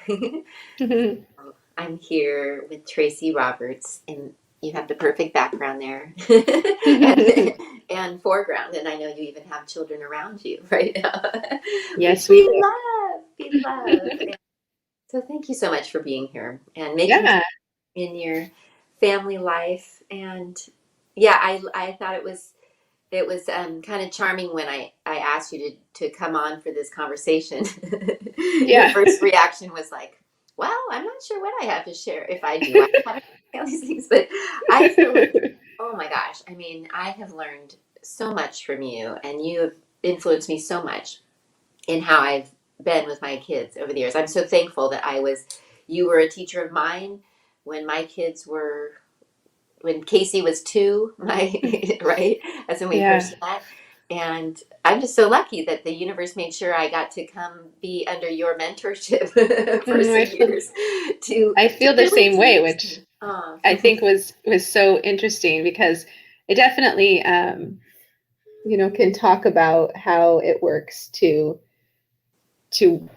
live. I'm here with Tracy Roberts, and you have the perfect background there and foreground. And I know you even have children around you right now, which Yes, we we do. love. We love. And so thank you so much for being here and making time Yeah. in your family life. And yeah, I thought it was kind of charming when I asked you to come on for this conversation. Your Yeah. first reaction was like, well, I'm not sure what I have to share. If I do, I have all these things. But I feel like, oh my gosh, I mean, I have learned so much from you, and you have influenced me so much in how I've been with my kids over the years. I'm so thankful that you were a teacher of mine when my kids were when Casey was two, my right, that's when we Yeah. first met. And I'm just so lucky that the universe made sure I got to come be under your mentorship for Mm, some I feel years to I to feel the really same way, teach which me. Oh, I think was so interesting because it definitely can talk about how it works to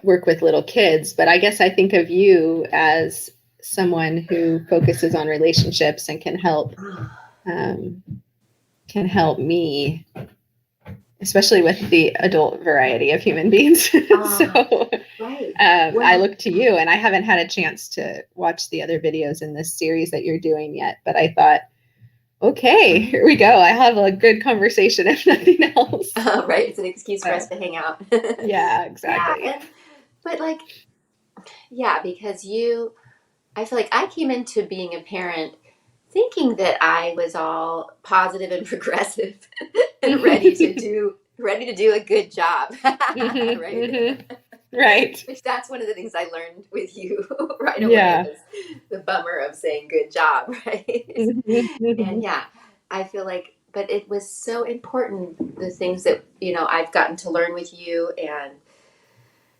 work with little kids, but I guess I think of you as someone who focuses on relationships and um, can help me, especially with the adult variety of human beings. So oh, right. I Well, look to you, and I haven't had a chance to watch the other videos in this series that you're doing yet, but I thought, okay, here we go. I have a good conversation, if nothing else. right. It's an excuse for So, us to hang out. yeah, Yeah, exactly. but like, yeah, because I feel like I came into being a parent thinking that I was all positive and progressive and ready to do a good job. Right? Right. Which that's one of the things I learned with you right away Yeah. was the bummer of saying good job, right? And yeah, I feel like but it was so important the things that, I've gotten to learn with you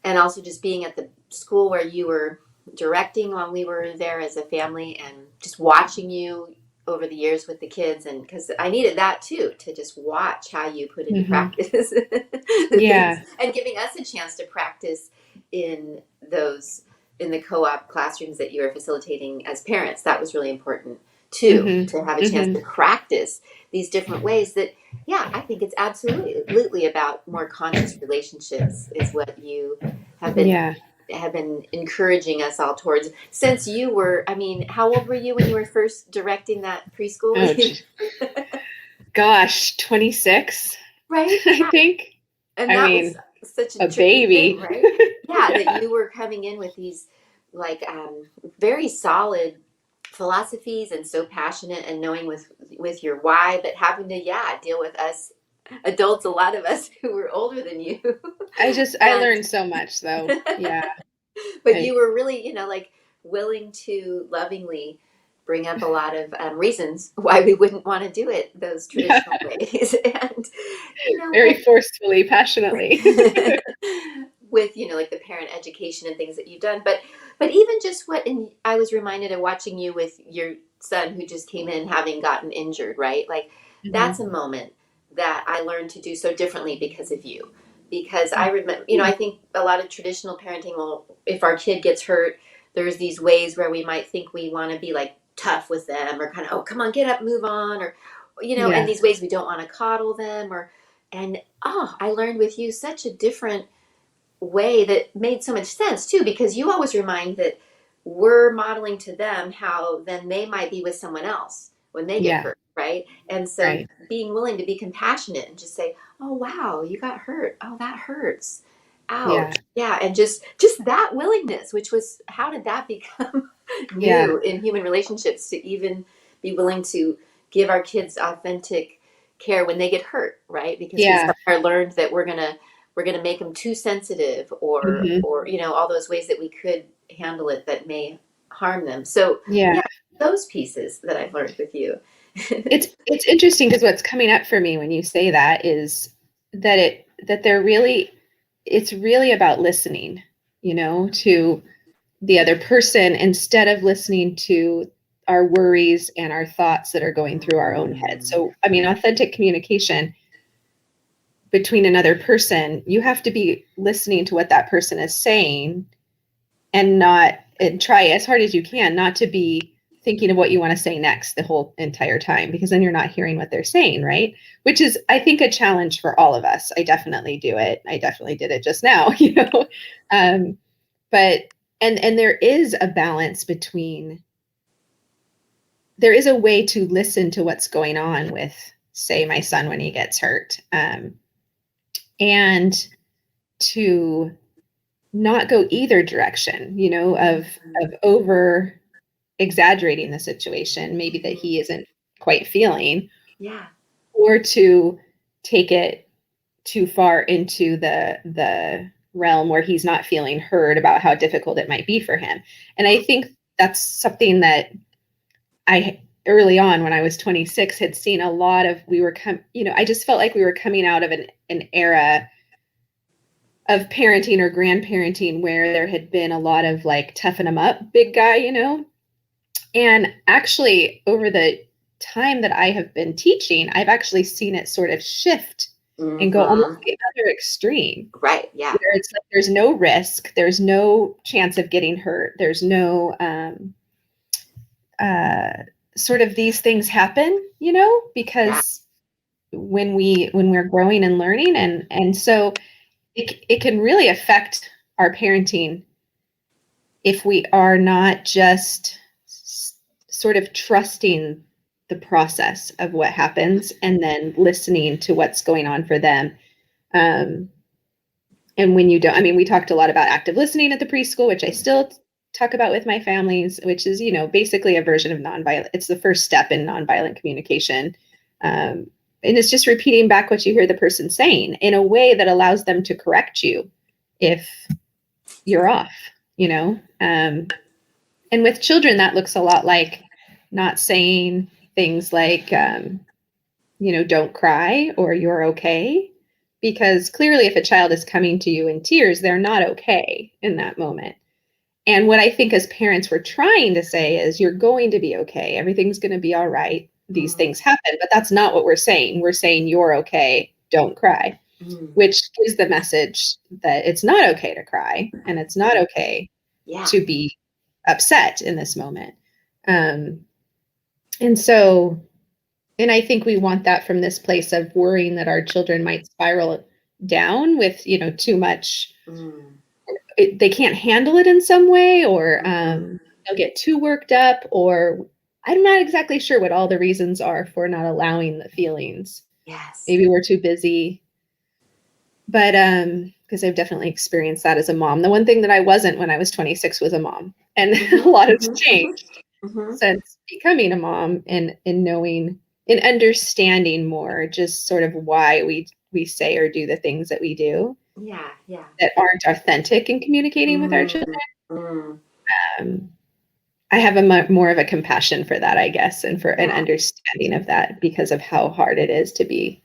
and also just being at the school where you were directing when we were there as a family and just watching you over the years with the kids and because I needed that too to just watch how you put into Hmm. practice the things Yeah. and giving us a chance to practice in those in the co-op classrooms that you were facilitating as parents. That was really important too, Hmm. to have a chance Hmm. to practice these different ways that yeah, I think it's absolutely about more conscious relationships is what you have been Yeah. have been encouraging us all towards since you were, I mean, how old were you when you were first directing that preschool? Oh, gosh, 26, Right? I Yeah. think. And I that was mean, such a a tricky thing, baby. right? Yeah, that Yeah. you were coming in with these like very solid philosophies and so passionate and knowing with your why, but having to deal with us adults, a lot of us who were older than you, I and learned so much though. Yeah. but I, you were really, like willing to lovingly bring up a lot of reasons why we wouldn't want to do it those yeah. traditional ways, and Very but forcefully, passionately. with like the parent education and things that you've done, but even just what and I was reminded of watching you with your son who just came in having gotten injured, right? Like that's a Hmm. moment that I learned to do so differently because of you. Because I remember, I think a lot of traditional parenting will, if our kid gets hurt, there's these ways where we might think we want to be like tough with them or kind of, oh, come on, get up, move on, or, and Yeah. these ways we don't want to coddle them and I learned with you such a different way that made so much sense too, because you always remind that we're modeling to them how then they might be with someone else when they get Yeah. hurt, right? And so Right. being willing to be compassionate and just say, "Oh wow, you got hurt. Oh, that hurts. Yeah. Ouch." Yeah, and just that willingness, which was how did that become Yeah. new in human relationships to even be willing to give our kids authentic care when they get hurt, right? Because we Yeah. somewhere learned that we're going to make them too sensitive Hmm. or all those ways that we could handle it that may harm them. So Yeah. yeah, those pieces that I've learned with you. It's interesting because what's coming up for me when you say that is that they're really it's really about listening, to the other person instead of listening to our worries and our thoughts that are going through our own head. So, I mean, authentic communication between another person, you have to be listening to what that person is saying and not and try as hard as you can not to be thinking of what you want to say next the whole entire time, because then you're not hearing what they're saying, right? Which is, I think, a challenge for all of us. I definitely do it. I definitely did it just now, you know. um, but and there is a balance between, there is a way to listen to what's going on with, say, my son when he gets hurt, and to not go either direction, you know, of over exaggerating the situation, maybe that he isn't quite feeling, Yeah. or to take it too far into the realm where he's not feeling heard about how difficult it might be for him. And I think that's something that I early on when I was 26 had seen a lot of. You know, I just felt like we were coming out of an era of parenting or grandparenting where there had been a lot of like toughen them up big guy, you know. And actually, over the time that I have been teaching, I've actually seen it sort of shift and go almost Mm-hmm. the other extreme, Right. Yeah. where it's like there's no risk, there's no chance of getting hurt, there's no uh, sort of these things happen, you know, Yeah. because when we're growing and learning, and so it can really affect our parenting if we are not just sort of trusting the process of what happens and then listening to what's going on for them. Um, and when you don't, I mean, we talked a lot about active listening at the preschool, which I still talk about with my families, which is, you know, basically a version of nonviolent. It's the first step in nonviolent communication. Um, and it's just repeating back what you hear the person saying in a way that allows them to correct you if you're off, you know? And with children, that looks a lot like not saying things like, you know, don't cry or you're okay. Because clearly, if a child is coming to you in tears, they're not okay in that moment. And what I think as parents we're trying to say is, you're going to be okay. Everything's going to be all right. These Mm-hmm. things happen, but that's not what we're saying. We're saying you're okay. Don't cry, Mm-hmm. which gives the message that it's not okay to cry and it's not okay Yeah. to be upset in this moment. Um, and so, and I think we want that from this place of worrying that our children might spiral down with, you know, too much, Mm-hmm. they can't handle it in some way, or Mm-hmm. they'll get too worked up, or I'm not exactly sure what all the reasons are for not allowing the feelings. Yes. Maybe we're too busy, but because I've definitely experienced that as a mom. The one thing that I wasn't when I was 26 was a mom, and a lot has Mm-hmm. changed Mm-hmm. since becoming a mom, and knowing and understanding more just sort of why we say or do the things that we do Yeah. Yeah. that aren't authentic in communicating with our children. Mm-hmm. Um, I have more of a compassion for that, I guess, and for an Yeah. understanding of that, because of how hard it is to be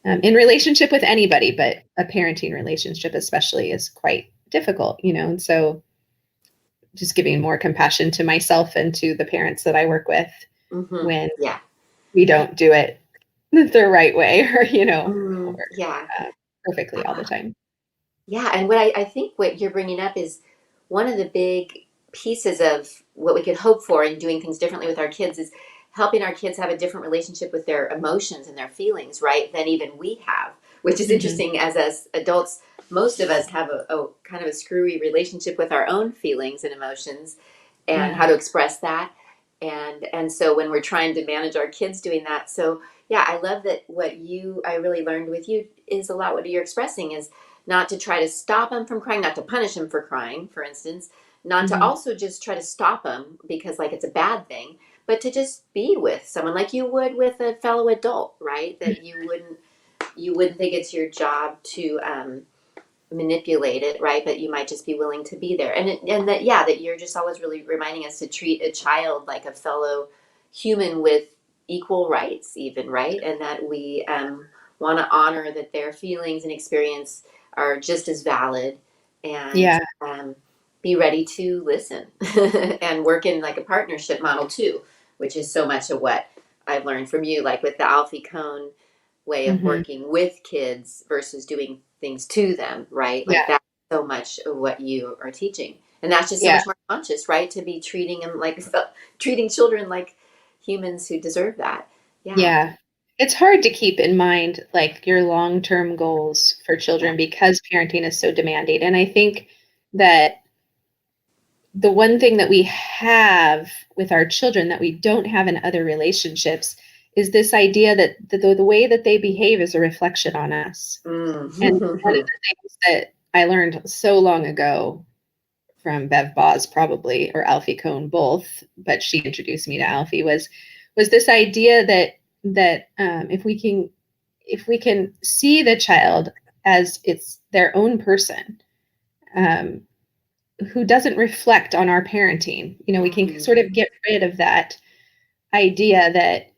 in relationship with anybody, but a parenting relationship especially is quite difficult, you know. And so just giving more compassion to myself and to the parents that I work with Mm-hmm. when Yeah. we don't do it the right way, or, you know, or Mm, yeah. uh, perfectly all the time. Yeah, and what I think what you're bringing up is one of the big pieces of what we could hope for in doing things differently with our kids is helping our kids have a different relationship with their emotions and their feelings, right, than even we have, which is Mm-hmm. interesting as us adults. Most of us have a kind of a screwy relationship with our own feelings and emotions and Yeah. how to express that. And so when we're trying to manage our kids doing that. So yeah, I love that what you I really learned with you is a lot what you're expressing is not to try to stop them from crying, not to punish them for crying, for instance, not to Mm-hmm. also just try to stop them because like it's a bad thing, but to just be with someone like you would with a fellow adult, right? That you wouldn't think it's your job to manipulate it, right? But you might just be willing to be there, and that yeah, that you're just always really reminding us to treat a child like a fellow human with equal rights, even right, and that we want to honor that their feelings and experience are just as valid, and Yeah. be ready to listen and work in like a partnership model too, which is so much of what I've learned from you, like with the Alfie way of Mm-hmm. working with kids versus doing things to them, right? Like Yeah. that. so much of what you are teaching. And that's just so Yeah. much more conscious, right? To be treating them like treating children like humans who deserve that. Yeah. Yeah. It's hard to keep in mind like your long-term goals for Yeah. children because parenting is so demanding. And I think that the one thing that we have with our children that we don't have in other relationships is this idea that the way that they behave is a reflection on us. And one of Mm. the things that I learned so long ago from Bev Boz probably, or Alfie Kohn both, but she introduced me to Alfie, was this idea that if we can see the child as it's their own person, um, who doesn't reflect on our parenting, we can Mm. sort of get rid of that idea that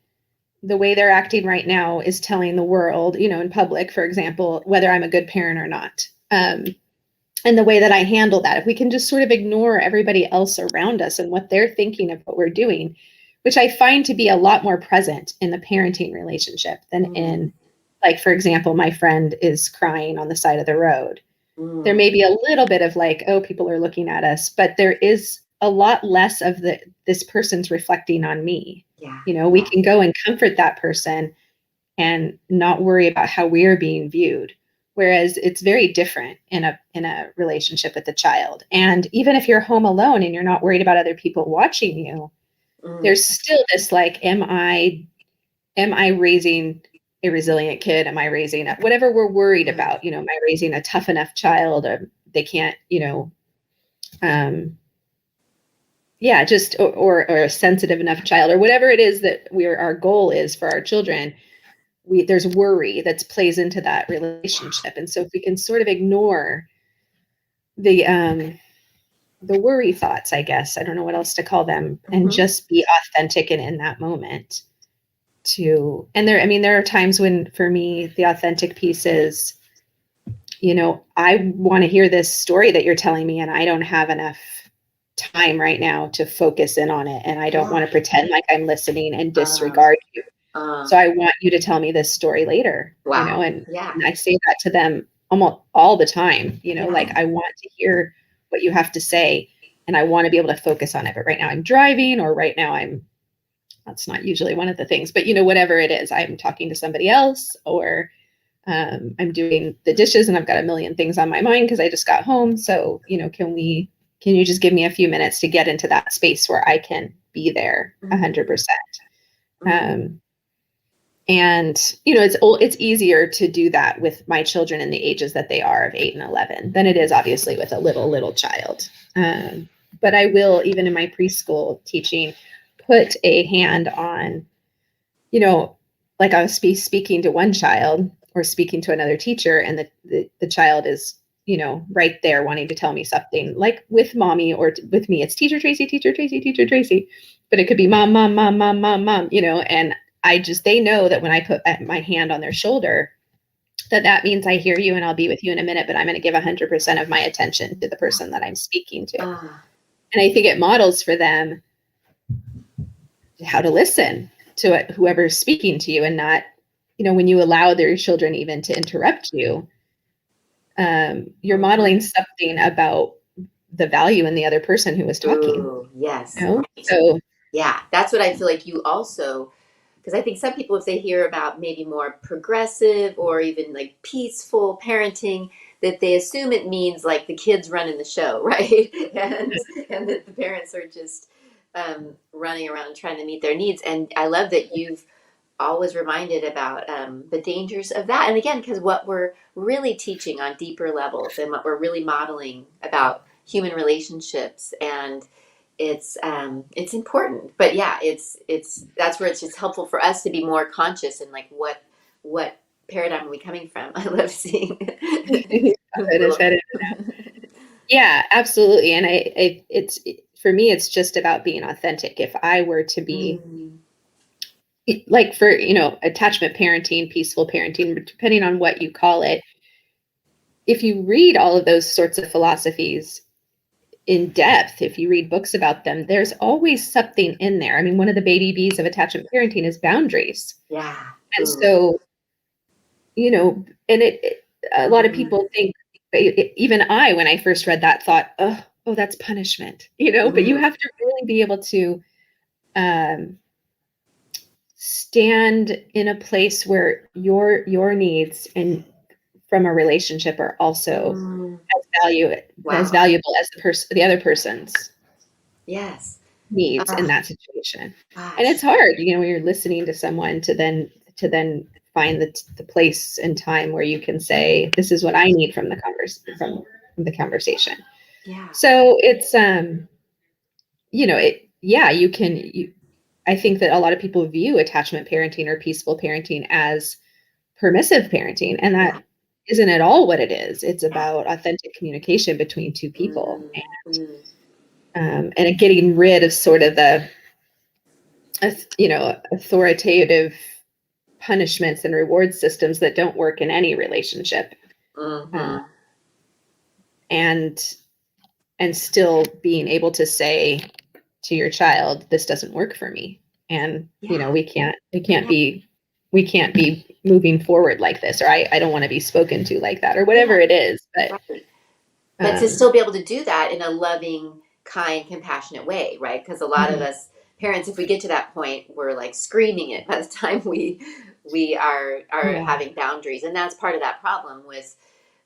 the way they're acting right now is telling the world, in public, for example, whether I'm a good parent or not. And the way that I handle that, if we can just sort of ignore everybody else around us and what they're thinking of what we're doing, which I find to be a lot more present in the parenting relationship than Mm. in, like, for example, my friend is crying on the side of the road. There Mm. may be a little bit of like, oh, people are looking at us, but there is a lot less of this person's reflecting on me. Yeah. We Yeah. can go and comfort that person and not worry about how we're being viewed. Whereas it's very different in a relationship with a child. And even if you're home alone and you're not worried about other people watching you, Mm. there's still this like, am I raising a resilient kid? Am I raising whatever we're worried Mm. about? Am I raising a tough enough child? Or they can't, um, yeah, just or a sensitive enough child, or whatever it is that our goal is for our children. There's worry that plays into that relationship, and so if we can sort of ignore the worry thoughts, I guess I don't know what else to call them, and Mhm. just be authentic and in that moment. And there are times when for me the authentic piece is, I want to hear this story that you're telling me, and I don't have enough time right now to focus in on it, and I don't want Yeah. to pretend like I'm listening and Uh, disregard you. uh, So I want you to tell me this story later, wow. Yeah. and I say that to them almost all the time, like Yeah. I want to hear what you have to say and I want to be able to focus on it. But right now I'm driving, or right now that's not usually one of the things, but whatever it is, I'm talking to somebody else, or I'm doing the dishes and I've got a million things on my mind because I just got home. So, can you just give me a few minutes to get into that space where I can be there Mm. 100%? Mm. And it's easier to do that with my children in the ages that they are of 8 and 11 than it is obviously with a little child. But I will, even in my preschool teaching, put a hand on, you know like I was speaking to one child or speaking to another teacher, and the child is right there wanting to tell me something, like with mommy or with me. It's teacher Tracy, teacher Tracy, teacher Tracy, but it could be mom, mom, mom, mom, mom, mom, and they know that when I put my hand on their shoulder, that means I hear you and I'll be with you in a minute, but I'm going to give 100% of my attention to the person that I'm speaking to. Ah. And I think it models for them how to listen to whoever's speaking to you, and not, when you allow their children even to interrupt you, you're Mhm. modeling something about the value in the other person who was talking. Ooh, yes. Right. So Yeah. That's what I feel like you also, because I think some people, if they hear about maybe more progressive or even like peaceful parenting, that they assume it means like the kids running the show, right? And that the parents are just running around trying to meet their needs. And I love that you've always reminded about the dangers of that. And again, because what we're really teaching on deeper levels and what we're really modeling about human relationships, and it's important. But yeah, it's that's where it's just helpful for us to be more conscious and like what paradigm are we coming from? I love seeing it is little. headed. Yeah, absolutely. And it's for me, it's just about being authentic. If I were to be Mm, like, for attachment parenting, peaceful parenting, depending on what you call it, if you read all of those sorts of philosophies in depth, if you read books about them, there's always something in there. I mean, one of the baby bees of attachment parenting is boundaries. yeah. And Ooh. so, and a lot of Mm, people think, even I, when I first read that, thought, oh, that's punishment, but you Mhm. have to really be able to um, stand in a place where your needs and from a relationship are also Mm. as value as Wow. valuable as the other person's Yes. needs in Oh, that situation. And it's gosh. hard, when you're listening to someone to then find the place and time where you can say, this is what I need from from the conversation. Yeah. So it's you can I think that a lot of people view attachment parenting or peaceful parenting as permissive parenting, and Yeah. that isn't at all what it is. It's Yeah. about authentic communication between two people, Mm. Mm. and getting rid of sort of the authoritative punishments and reward systems that don't work in any relationship, uh, Mhm. and still being able to say to your child, this doesn't work for me, and Yeah. Yeah. we can't be moving forward like this, or I don't want to be spoken to like that, or Yeah. whatever it is. But Right. But to um still be able to do that in a loving, kind, compassionate way, right? Because a lot of mhm, us parents, if we get to that point, we're like screaming it by the time we are yeah, having boundaries, and that's part of that problem yeah,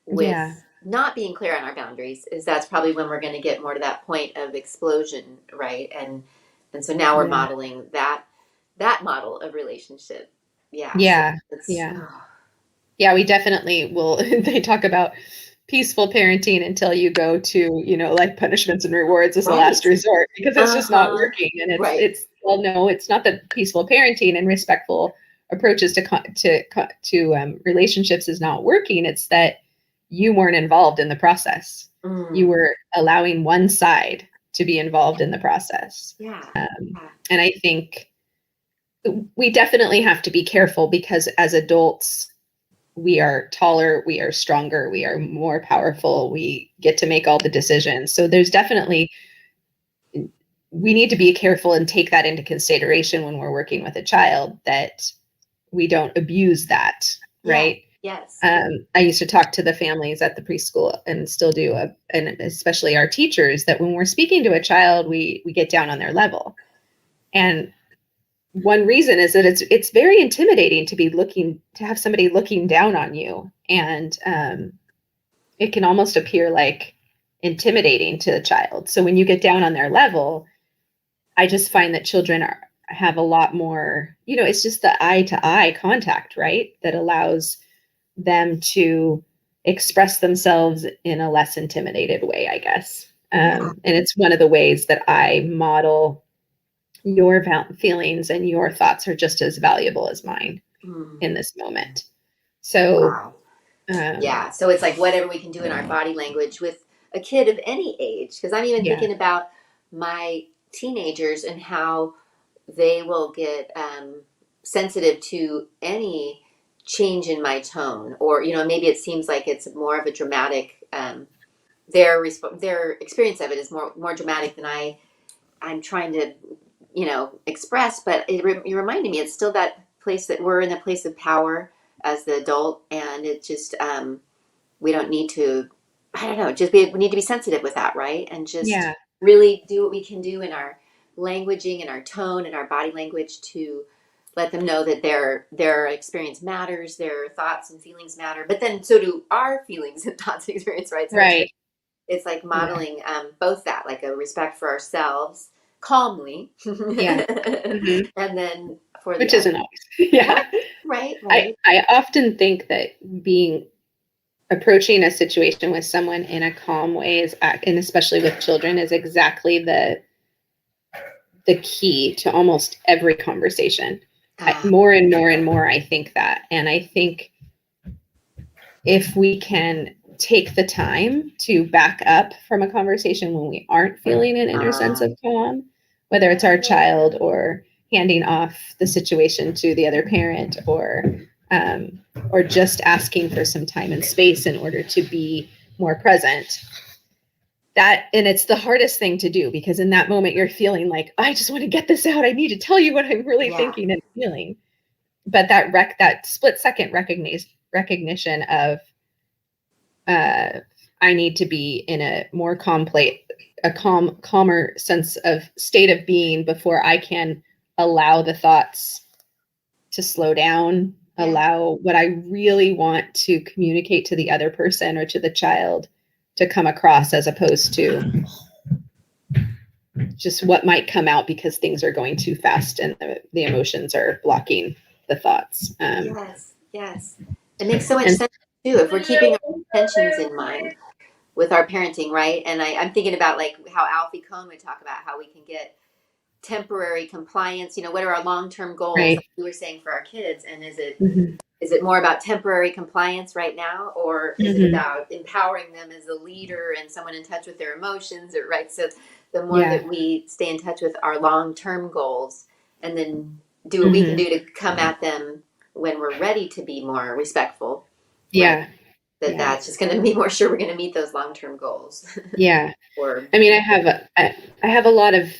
with not being clear on our boundaries. Is that's probably when we're going to get more to that point of explosion, right? And so now we're yeah, modeling that model of relationship. Yeah. So yeah, it's yeah. Yeah, we definitely will. They talk about peaceful parenting until you go to, like punishments and rewards as a last right. resort, because it's Uh just not huh. working. And Right. well, no, it's not that peaceful parenting and respectful approaches to relationships is not working. It's that you weren't involved in the process. You Mm. were allowing one side to be involved in the process. Yeah. Yeah. And I think we definitely have to be careful, because as adults, we are taller, we are stronger, we are more powerful, we get to make all the decisions. So there's definitely, we need to be careful and take that into consideration when we're working with a child, that we don't abuse that, Yes. right? Yes. I used to talk to the families at the preschool, and still do, and especially our teachers, that when we're speaking to a child, we get down on their level. And one reason is that it's very intimidating to have somebody looking down on you, and it can almost appear like intimidating to the child. So when you get down on their level, I just find that children have a lot more, it's just the eye to eye contact, right? That allows them to express themselves in a less intimidated way, I guess. Yeah. And it's one of the ways that I model your feelings and your thoughts are just as valuable as mine Mm. in this moment. So, Wow. um, Yeah. So it's like whatever we can do in our body language with a kid of any age. Because I'm even yeah, thinking about my teenagers and how they will get sensitive to any change in my tone, or maybe it seems like it's more of a dramatic. Their experience of it is more dramatic than I'm trying to express, but it reminded me it's still that place that we're in the place of power as the adult, and it just we don't need to, I don't know, we need to be sensitive with that, right? And just yeah, really do what we can do in our languaging and our tone and our body language to let them know that their experience matters, their thoughts and feelings matter, but then so do our feelings and thoughts and experience, right? So right. it's like Yeah, modeling both that, like a respect for ourselves calmly, yeah. and Hmm. then for the Which other. isn't always. Right, Yeah. right, I, right. I often think that being approaching a situation with someone in a calm way and especially with children, is exactly the key to almost every conversation. Ah, More and more and more, I think that. And I think if we can take the time to back up from a conversation when we aren't feeling an inner sense ah, of calm, whether it's our child or handing off the situation to the other parent, um, or just asking for some time and space in order to be more present, and it's the hardest thing to do, because in that moment you're feeling like, I just want to get this out, I need to tell you what I'm really yeah, thinking and feeling. But that split second recognition of uh, I need to be in a more calmer sense of state of being before I can allow the thoughts to slow down, Yeah. allow what I really want to communicate to the other person or to the child to come across, as opposed to just what might come out because things are going too fast and the emotions are blocking the thoughts. Yes. Yes. It makes so much And sense too if we're keeping our intentions in mind with our parenting, right? And I'm thinking about like how Alfie Kohn would talk about how we can get temporary compliance. What are our long-term goals, right. like you were saying, for our kids? And is it Mm-hmm. is it more about temporary compliance right now, or is it Mm-hmm. about empowering them as a leader and someone in touch with their emotions? Or right, so the more Yeah. that we stay in touch with our long-term goals, and then do what we can Mm-hmm. do to come at them when we're ready to be more respectful, right? Yeah. Yeah. That's just going to be more sure we're going to meet those long-term goals. Yeah. Or I mean, I have a lot of,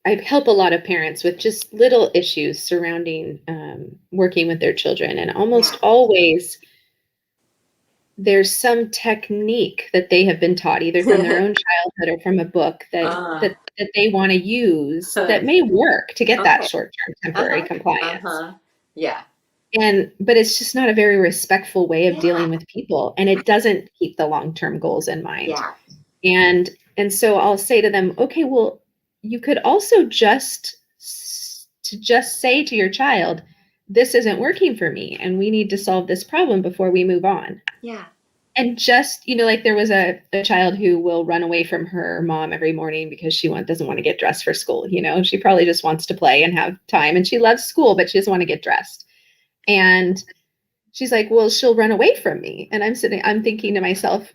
I help a lot of parents with just little issues surrounding working with their children. And almost yeah, always there's some technique that they have been taught either from their own childhood or from a book uh, that they want to use that okay, may work to get that short-term temporary uh-huh, compliance. uh-huh, yeah, But it's just not a very respectful way of yeah, dealing with people, and it doesn't keep the long-term goals in mind. yeah, And so I'll say to them, okay, well, you could also just say to your child, this isn't working for me, and we need to solve this problem before we move on. yeah, And just, like there was a child who will run away from her mom every morning because doesn't want to get dressed for school. She probably just wants to play and have time, and she loves school, but she doesn't want to get dressed. And she's like, well, she'll run away from me. And I'm thinking to myself,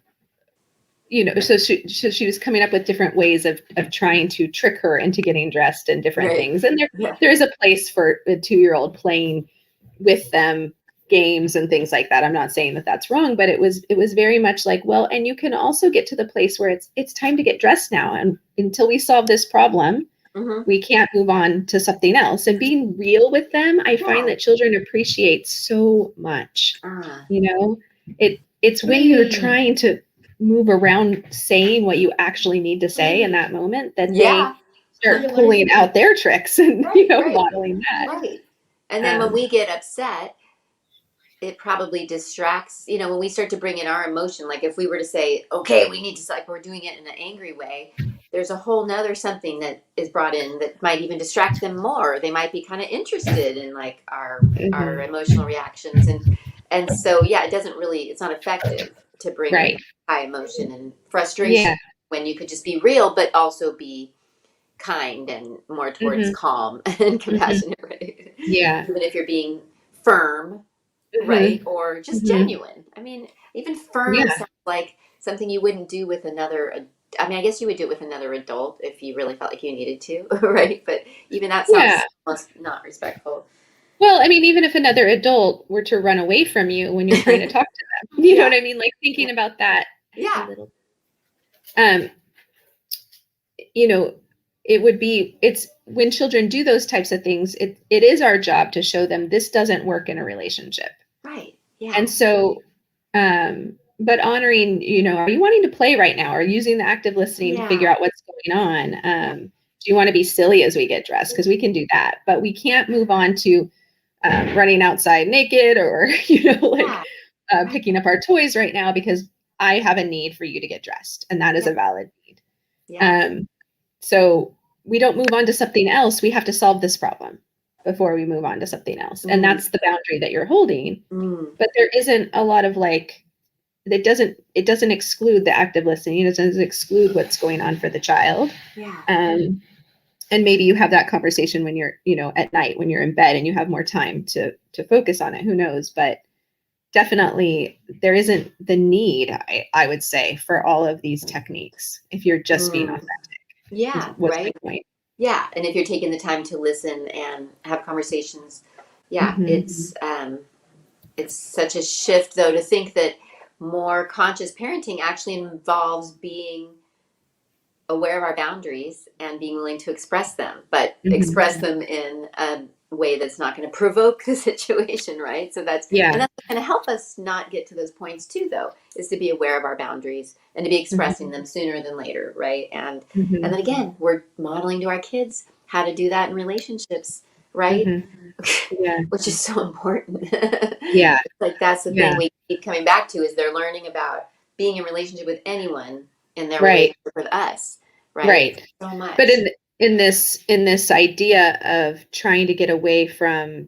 so she was coming up with different ways of trying to trick her into getting dressed and different right, things. And yeah, there is a place for a 2-year-old playing with them games and things like that. I'm not saying that that's wrong, but it was very much like, well, and you can also get to the place where it's time to get dressed now. And until we solve this problem, mm-hmm. we can't move on to something else. And being real with them, I find Yeah, that children appreciate so much. uh, It's when you're trying to move around saying what you actually need to say in that moment that yeah, they start pulling out their tricks and right, right, modeling that. right. And then when Um, we get upset, it probably distracts, when we start to bring in our emotion, like if we were to say, okay, we need to, like, we're doing it in an angry way, there's a whole nother something that is brought in that might even distract them more. They might be kind of interested in like our mhm. emotional reactions. And so yeah, it's not effective to bring in Right. high emotion and frustration Yeah. when you could just be real but also be kind and more towards Hmm. calm and Hmm. compassionate, right? Yeah. Even if you're being firm, right? Hmm. Or just Hmm. genuine. I mean, even firm Yeah. sounds like something you wouldn't do with another. I mean, I guess you would do it with another adult if you really felt like you needed to, right? But even that Yeah. sounds almost not respectful. Well, I mean, even if another adult were to run away from you when you're trying to talk to them, you know Yeah, what I mean? Like yeah, thinking about that a yeah. little. Um, you know, it's when children do those types of things, it is our job to show them this doesn't work in a relationship. Right. Yeah, And so, but honoring, are you wanting to play right now, or using the active listening to figure yeah, out what's going on? yeah, Do you want to be silly as we get dressed? Because we can do that, but we can't move on to running outside naked, or like yeah. Right. picking up our toys right now because I have a need for you to get dressed, and that is Yeah, a valid need. yeah. Um, so we don't move on to something else. We have to solve this problem before we move on to something else. And Mm, that's the boundary that you're holding. mm, But there isn't a lot of like, it doesn't exclude the active listening. It doesn't exclude what's going on for the child. yeah. And maybe you have that conversation when you're, at night when you're in bed and you have more time to focus on it. Who knows? But definitely there isn't the need, I would say, for all of these techniques if you're just being Mm, authentic. yeah. Was my Right. point. Yeah. And if you're taking the time to listen and have conversations, yeah, Mhm. it's such a shift, though, to think that more conscious parenting actually involves being aware of our boundaries and being willing to express them, but express Mhm. them in way that's not going to provoke the situation, right? So Yeah. that's going to help us not get to those points too, though, is to be aware of our boundaries and to be expressing Hmm. them sooner than later, right? And Hmm. then again, we're modeling to our kids how to do that in relationships, right? Hmm. Yeah. Which is so important. Yeah. Like that's the thing Yeah. we keep coming back to is they're learning about being in relationship with anyone in their Right. relationship with us, right? Right. So But much. in this idea of trying to get away from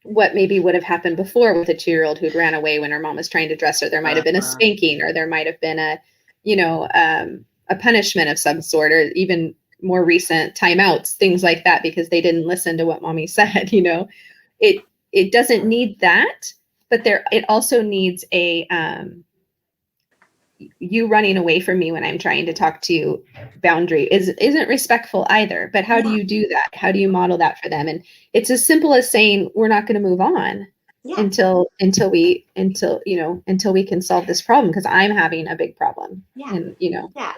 what maybe would have happened before with a 2-year-old who'd ran away when her mom was trying to dress her, there might have been a Uh-huh. spanking, or there might have been a, you know, a punishment of some sort, or even more recent timeouts, things like that, because they didn't listen to what mommy said. You know, it doesn't need that, but there it also needs a you running away from me when I'm trying to talk to you boundary isn't respectful either. But how do Yeah, you do that? How do you model that for them? And it's as simple as saying we're not going to move on yeah, until we can solve this problem, because I'm having a big problem. yeah, And yeah.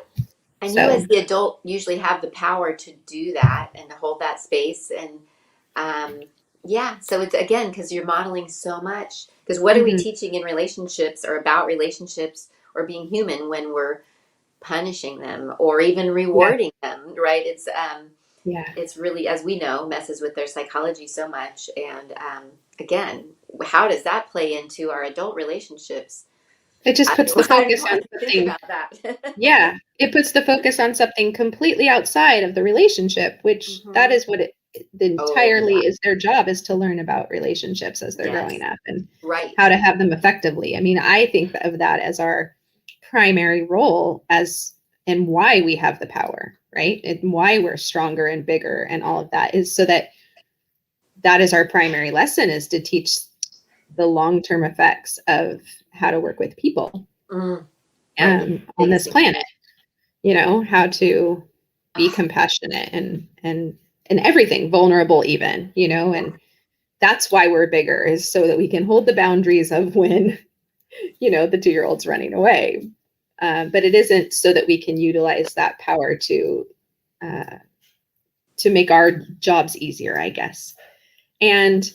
And you, as so the adult, usually have the power to do that and to hold that space. And um, yeah, so it's again because you're modeling so much. Because what are we mhm, teaching in relationships or about relationships or being human when we're punishing them or even yeah, rewarding them, right? yeah. It's really, as we know, messes with their psychology so much. And again, how does that play into our adult relationships? It just I puts the I don't focus on want to think something. about that. Yeah, it puts the focus on something completely outside of the relationship, which that Hmm. is what it Oh, yeah. entirely is their job, is to learn about relationships as they're growing Yes. up and Right. how to have them effectively. I mean, I think of that as our primary role, as and why we have the power, right? And why we're stronger and bigger and all of that is so that that is our primary lesson, is to teach the long-term effects of how to work with people Mm, right. That's the on biggest this thing. planet. How to be Oh, compassionate and everything, vulnerable even, yeah. and that's why we're bigger, is so that we can hold the boundaries of when, the 2-year-old's running away. But it isn't so that we can utilize that power uh, to make our jobs easier, I guess. And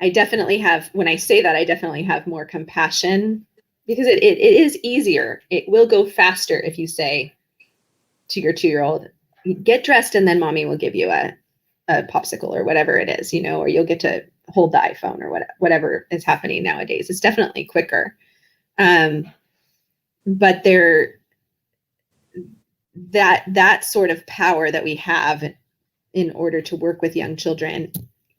I definitely have, when I say that, I definitely have more compassion, because it is easier. It will go faster if you say to your 2-year-old, get dressed and then mommy will give you a popsicle or whatever it is, or you'll get to hold the iPhone or whatever is happening nowadays. It's definitely quicker. Um, but that sort of power that we have in order to work with young children,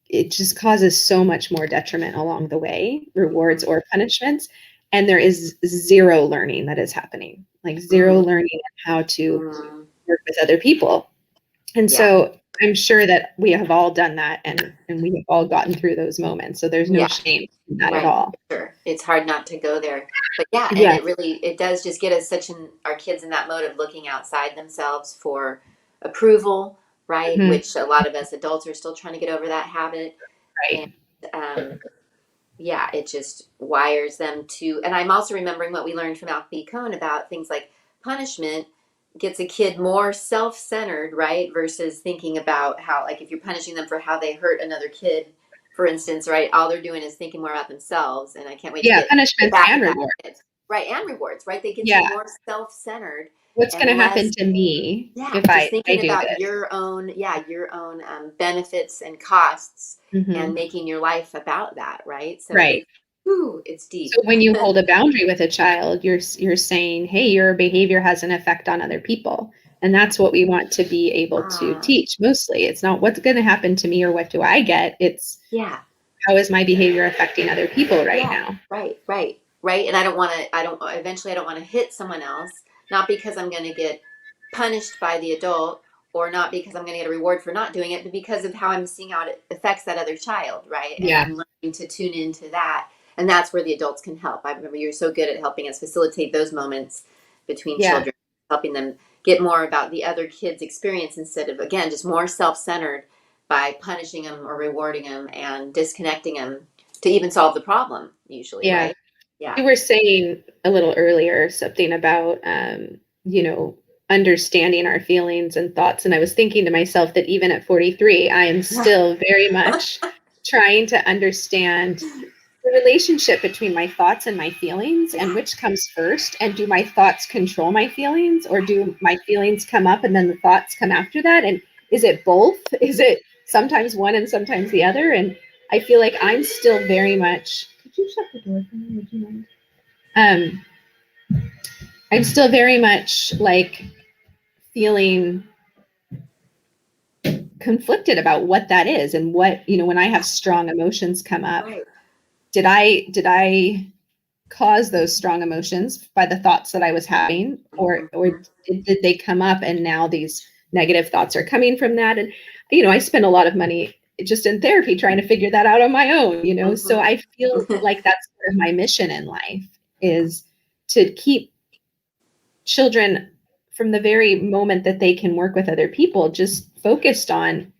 it just causes so much more detriment along the way, Mhm. rewards or punishments. And there is zero learning that is happening, like zero Mm, learning how to mm. work with other people. And Yeah. so I'm sure that we have all done that, and we have all gotten through those moments. So there's no Yeah. shame in that at Right. all. Sure. It's hard not to go there. But yeah, and Yeah. it does just get us our kids in that mode of looking outside themselves for approval, right? Hmm. Which a lot of us adults are still trying to get over that habit. And Right. um, yeah, it just wires them to. And I'm also remembering what we learned from Alfie Cohn about things like punishment gets a kid more self-centered, right? Versus thinking about how, like, if you're punishing them for how they hurt another kid, for instance, right? All they're doing is thinking more about themselves. And I can't wait to Yeah. get Punishments back and at that, rewards. kids. Right? And rewards, right? They get you Yeah. more self-centered What's and going to happen less, to me yeah, if just I thinking do about this? your own benefits and costs and Hmm. making your life about that, right? So Right. it's deep. So when you hold a boundary with a child, you're saying, "Hey, your behavior has an effect on other people." And that's what we want to be able to Ah, teach mostly. It's not what's going to happen to me or what do I get. It's yeah, how is my behavior affecting other people right yeah, now? right. And eventually I don't want to hit someone else, not because I'm going to get punished by the adult or not because I'm going to get a reward for not doing it, but because of how I'm seeing how it affects that other child, right? And Yeah. I'm learning to tune into that. And that's where the adults can help. I remember you're so good at helping us facilitate those moments between Yeah. children, helping them get more about the other kid's experience instead of, again, just more self centered by punishing them or rewarding them and disconnecting them to even solve the problem, usually, Yeah. right? Yeah. You were saying a little earlier something about, you know, understanding our feelings and thoughts. And I was thinking to myself that even at 43, I am still very much trying to understand the relationship between my thoughts and my feelings and which comes first. And do my thoughts control my feelings, or do my feelings come up and then the thoughts come after that? And is it both? Is it sometimes one and sometimes the other? And I feel like I'm still very much, could you shut the door for me? Would you mind? I'm still very much like feeling conflicted about what that is, and what, when I have strong emotions come up, Right. did I cause those strong emotions by the thoughts that I was having, or Mhm. did they come up and now these negative thoughts are coming from that? And I spend a lot of money just in therapy trying to figure that out on my own, so Mhm. I feel like that's sort of my mission in life, is to keep children, from the very moment that they can work with other people, just focused on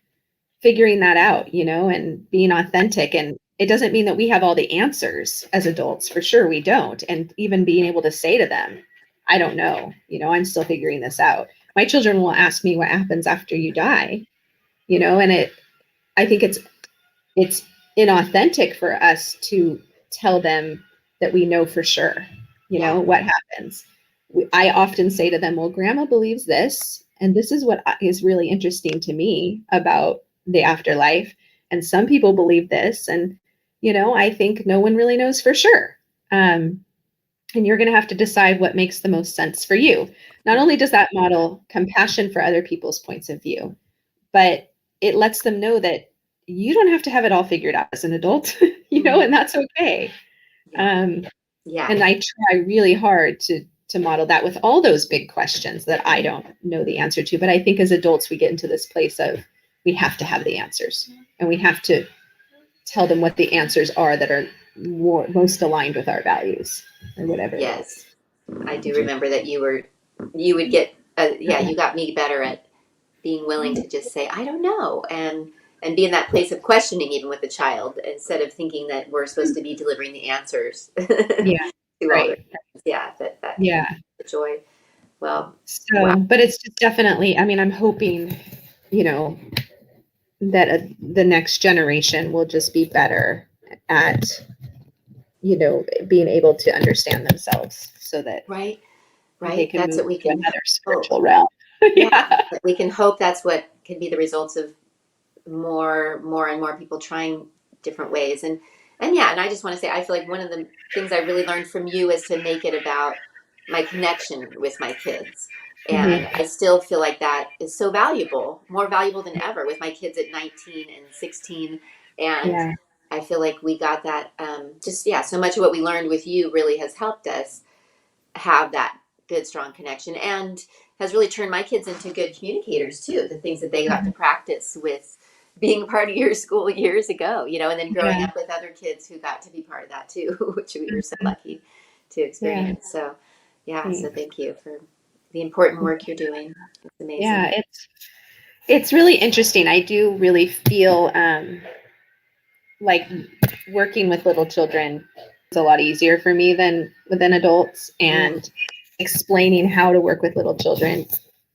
figuring that out, and being authentic. And it doesn't mean that we have all the answers as adults. For sure, we don't. And even being able to say to them, I don't know, I'm still figuring this out. My children will ask me what happens after you die, and I think it's inauthentic for us to tell them that we know for sure, Yeah. what happens. I often say to them, well, grandma believes this, and this is what is really interesting to me about the afterlife. And some people believe this. And, I think no one really knows for sure. And you're going to have to decide what makes the most sense for you. Not only does that model compassion for other people's points of view, but it lets them know that you don't have to have it all figured out as an adult, Mhm. and that's okay. Yeah. Um, Yeah. and I try really hard to model that with all those big questions that I don't know the answer to. But I think as adults, we get into this place of we have to have the answers, and we have to tell them what the answers are that are most aligned with our values, or whatever it is. Yes. I do remember that you would get, yeah, you got me better at being willing to just say, I don't know. And be in that place of questioning, even with the child, instead of thinking that we're supposed to be delivering the answers Yeah, to all their right. questions. Yeah. That can Yeah. be the joy. Well, wow. So, but it's just definitely, I mean, I'm hoping, you know, that the next generation will just be better at, being able to understand themselves so that Right. they Right. can That's move what we to can another hope. spiritual realm. Yeah. Yeah. That we can hope that's what can be the results of more and more people trying different ways. And yeah, and I just want to say, I feel like one of the things I really learned from you is to make it about my connection with my kids. And Hmm. I still feel like that is so valuable, more valuable than ever, with my kids at 19 and 16. And Yeah. I feel like we got that, just, yeah, so much of what we learned with you really has helped us have that good, strong connection, and has really turned my kids into good communicators too. The things that they got to practice with being a part of your school years ago, and then growing Yeah. up with other kids who got to be part of that too, which we were so Mhm. lucky to Yeah. experience. So, yeah, so Thanks. thank you for the important work you're doing. It's amazing. Yeah. It's really interesting. I do really feel like working with little children is a lot easier for me than adults, Mm, and explaining how to work with little children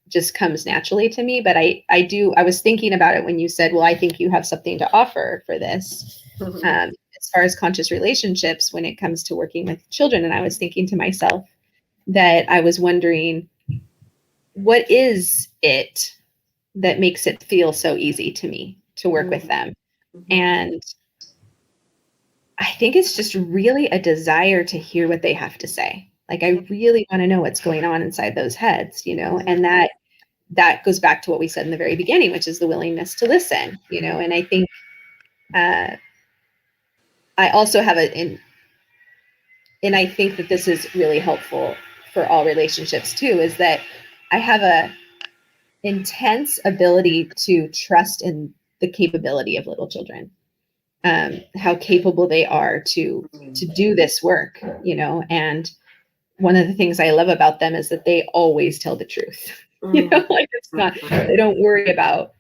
just comes naturally to me. But I was thinking about it when you said, well, I think you have something to offer for this, as far as conscious relationships when it comes to working with children. And I was thinking to myself that I was wondering, what is it that makes it feel so easy to me to work with mm, them? mhm. And I think it's just really a desire to hear what they have to say. Like, I really want to know what's going on inside those heads, and Mm, that goes back to what we said in the very beginning, which is the willingness to listen, and I think uh, I also have and I think that this is really helpful for all relationships too, is that I have a intense ability to trust in the capability of little children, how capable they are to mm, do this work, and one of the things I love about them is that they always tell the truth. mm, Like, it's not, mm. they don't worry about,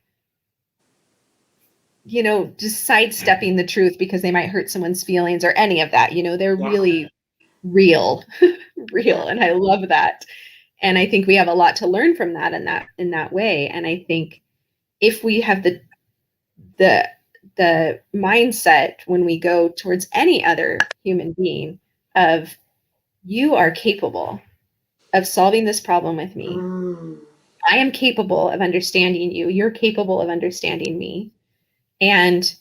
just sidestepping the truth because they might hurt someone's feelings or any of that. They're Yeah, really real, yeah, real. And I love that. And I think we have a lot to learn from that in that way. And I think if we have the the mindset when we go towards any other human being of you are capable of solving this problem with me. Mm, I am capable of understanding you. You're capable of understanding me. And,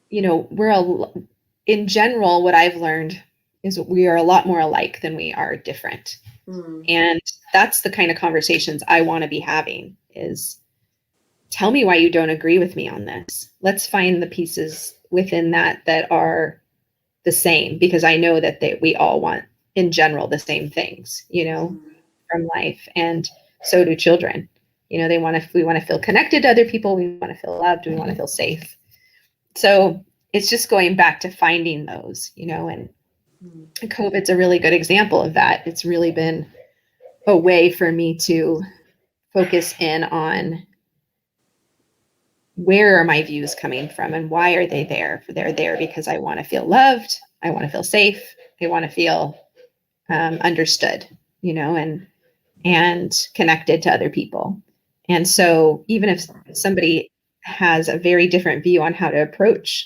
in general, what I've learned is we are a lot more alike than we are different. mm, And that's the kind of conversations I want to be having is tell me why you don't agree with me on this. Let's find the pieces within that are the same, because I know that we all want in general the same things, mm, from life. And so do children. We want to feel connected to other people. We want to feel loved. We want to feel safe. So it's just going back to finding those, and mm, COVID's a really good example of that. It's really been a way for me to focus in on where are my views coming from and why are they there? They're there because I want to feel loved. I want to feel safe. I want to feel understood, and connected to other people. And so even if somebody has a very different view on how to approach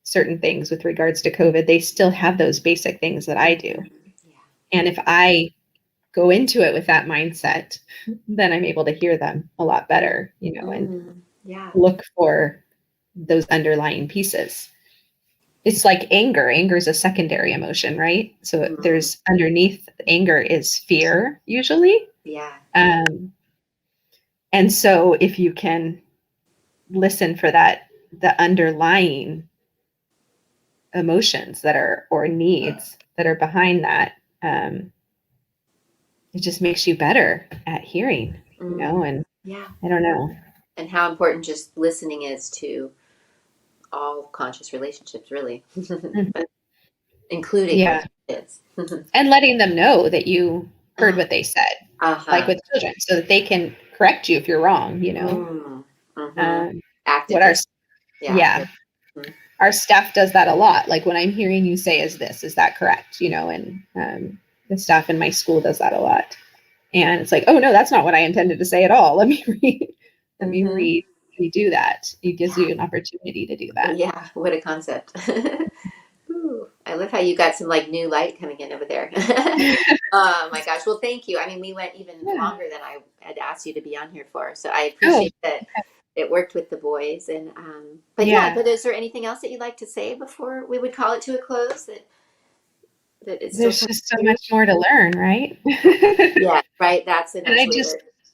certain things with regards to COVID, they still have those basic things that I do. mhm. Yeah. And if I go into it with that mindset, then I'm able to hear them a lot better, and Yeah. look for those underlying pieces. It's like anger. Anger is a secondary emotion, right? So Mm, there's underneath anger is fear usually. yeah. Um, and so if you can listen for the underlying emotions that are, or needs that are behind that, it just makes you better at hearing, Mm, and yeah. I don't know. And how important just listening is to all conscious relationships, really, Mhm. but including with Yeah. kids. And letting them know that you heard Uh what they said, like huh. with children, so that they can correct you if you're wrong. Mm, hmm. Um, Active what our, listening. Yeah. yeah, Very, mhm. our staff does that a lot. Like when I'm hearing you say, is that correct? And the staff in my school does that a lot. And it's like, oh no, that's not what I intended to say at all. Let me let me Mhm. redo that. It gives Yeah. you an opportunity to do that. Yeah. What a concept. Ooh, I love how you got some like new light coming in over there. Oh my gosh. Well, thank you. I mean, we went even Yeah. longer than I had asked you to be on here for. So I Oh, appreciate that it worked with the boys. And but yeah, yeah. but is there anything else that you'd like to say before we would call it to a close? That it's still There's time just so to do? much more to learn, right? And Yeah, right. That's a nice way to I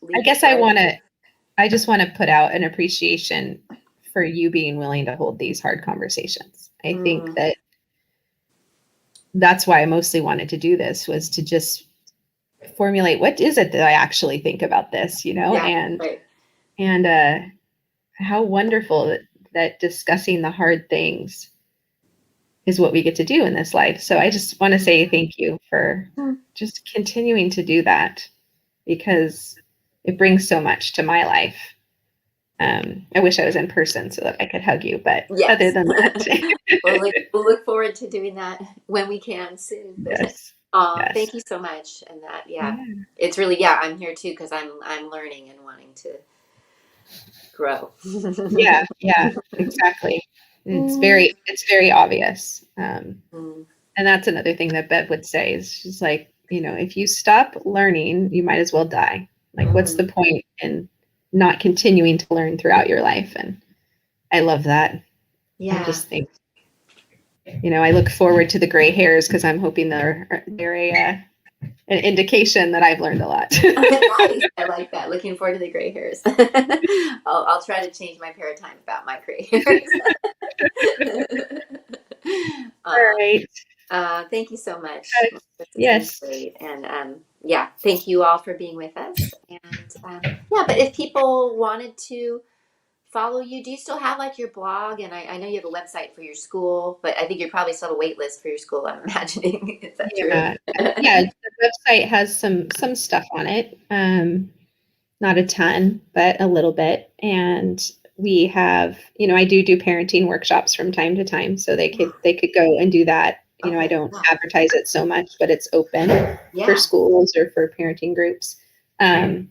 leave it, guess right? I just want to put out an appreciation for you being willing to hold these hard conversations. I think Mm, that that's why I mostly wanted to do this, was to just formulate what is it that I actually think about this, yeah, and right. and how wonderful that discussing the hard things is what we get to do in this life. So I just want to say thank you for Mm. just continuing to do that, because it brings so much to my life. I wish I was in person so that I could hug you, but other Yes. than that, We'll look forward to doing that when we can soon. But yes, yes, thank you so much. And that, yeah, yeah, it's really, yeah, I'm here too because I'm learning and wanting to grow. yeah, yeah, exactly. Mm, It's very obvious. mm, And that's another thing that Bev would say is she's like, if you stop learning, you might as well die. Like, what's mm. the point in not continuing to learn throughout your life? And I love that. I Yeah. just think, I look forward to the gray hairs because I'm hoping they're an indication that I've learned a lot. Nice. I like that. Looking forward to the gray hairs. I'll try to change my paradigm about my gray hairs. All uh, right. thank you so much. This has been Yes. great. And yeah, thank you all for being with us. And yeah, but if people wanted to follow you, do you still have like your blog? And I know you have a website for your school, but I think you probably still have a wait list for your school, I'm imagining. Is that true? Yeah. Yeah. The website has some stuff on it. Not a ton, but a little bit. And I do parenting workshops from time to time, so they could go and do that I Okay. don't Yeah. advertise it so much, but it's open for Yeah. schools or for parenting groups. And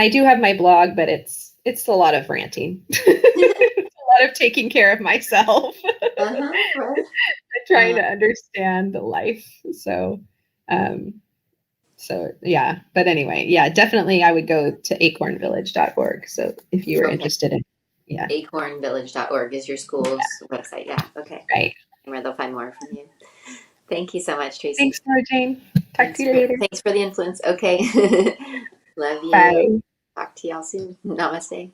I do have my blog, but it's a lot of ranting. It's a lot of taking care of myself, Uh-huh. Right. trying Uh, to understand the life. Um, so yeah, but anyway, yeah, definitely I would go to acornvillage.org. So if you were okay. interested in, yeah, Acornvillage.org is your school's website. Yeah. Okay. right. Where they'll find more from you. Thank you so much, Thanks, Tracy. Laura Jane. Talk to you later. Thanks for the influence. Okay. Love you. Bye. Talk to y'all soon. Namaste.